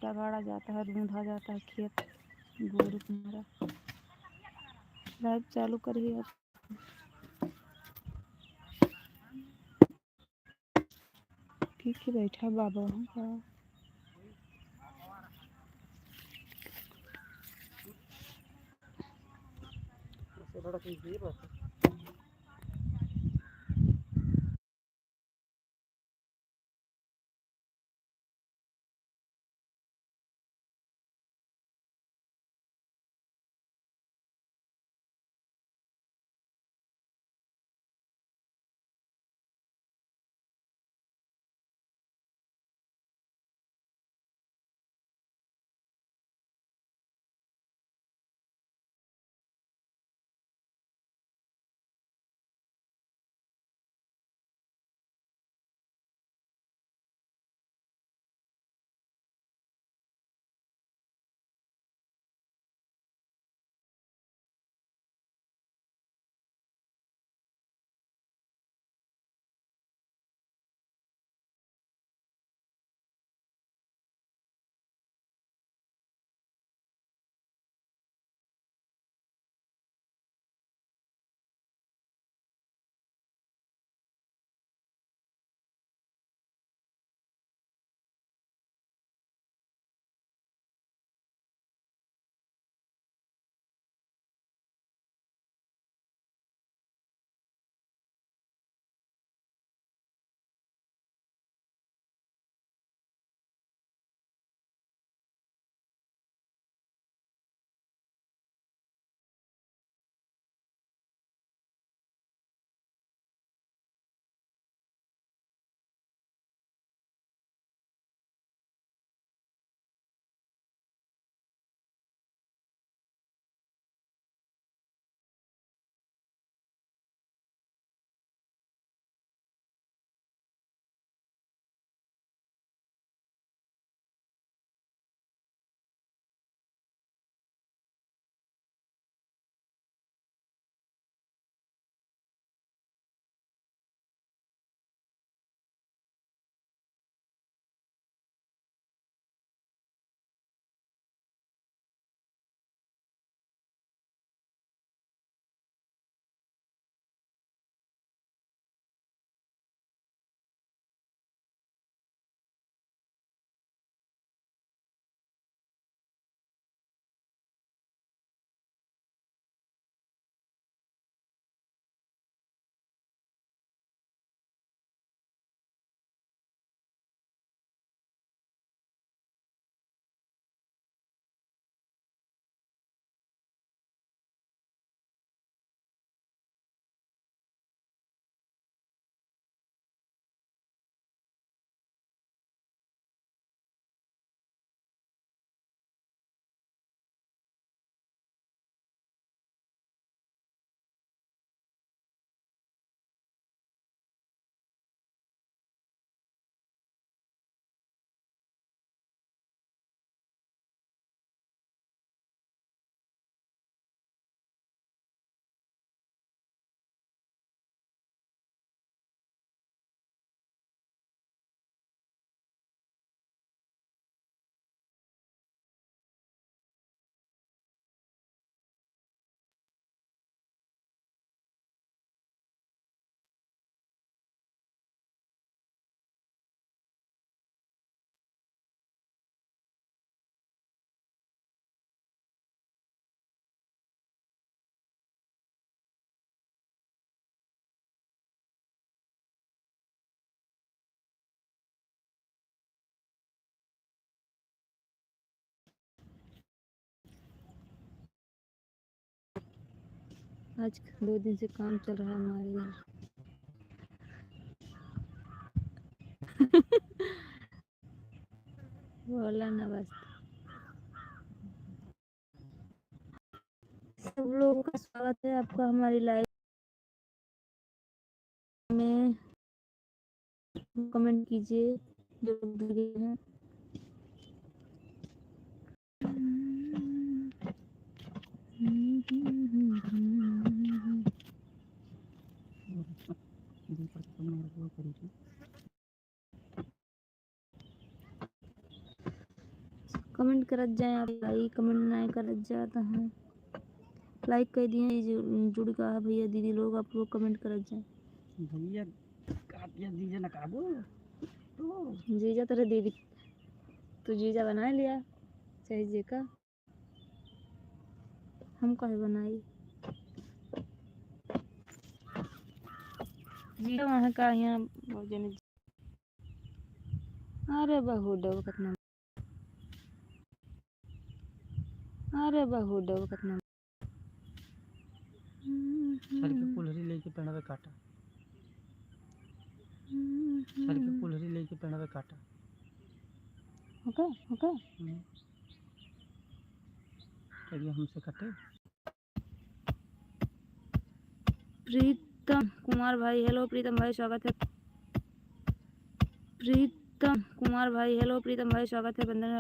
आटा गाड़ा जाता है, ढूंढा जाता है खेत। गुरु तुम्हारा लाइव चालू करिए आप। ठीक है, बैठा बाबा वहाँ का। आज 2 दिन से काम चल रहा है हमारे यहाँ। बोला ना बस। सब लोगों का स्वागत है आपका हमारी लाइव में। कमेंट कीजिए जो लोग जुड़े हैं। कमेंट करत जाए आप भाई, कमेंट नहीं करत जाता है। लाइक कर दिए जुड़ का है भैया दीदी लोग, आप लोग कमेंट करत जाए। भैया काटिया दीजिए ना काबू तो जीजा तेरे दीदी तो जीजा बना लिया चाहे जे का, हम कहे बनाई जीजा वहाँ का यहाँ भोजन। अरे बहु डब कितना, अरे बहु डब कितना सर के पुलहरी लेके पेड़ पे काटा, सर के पुलहरी लेके पेड़ पे काटा। ओके ओके चलिए हमसे कटे। प्रीतम कुमार भाई हेलो प्रीतम भाई स्वागत है। प्रीतम कुमार भाई हेलो प्रीतम भाई स्वागत है बंधन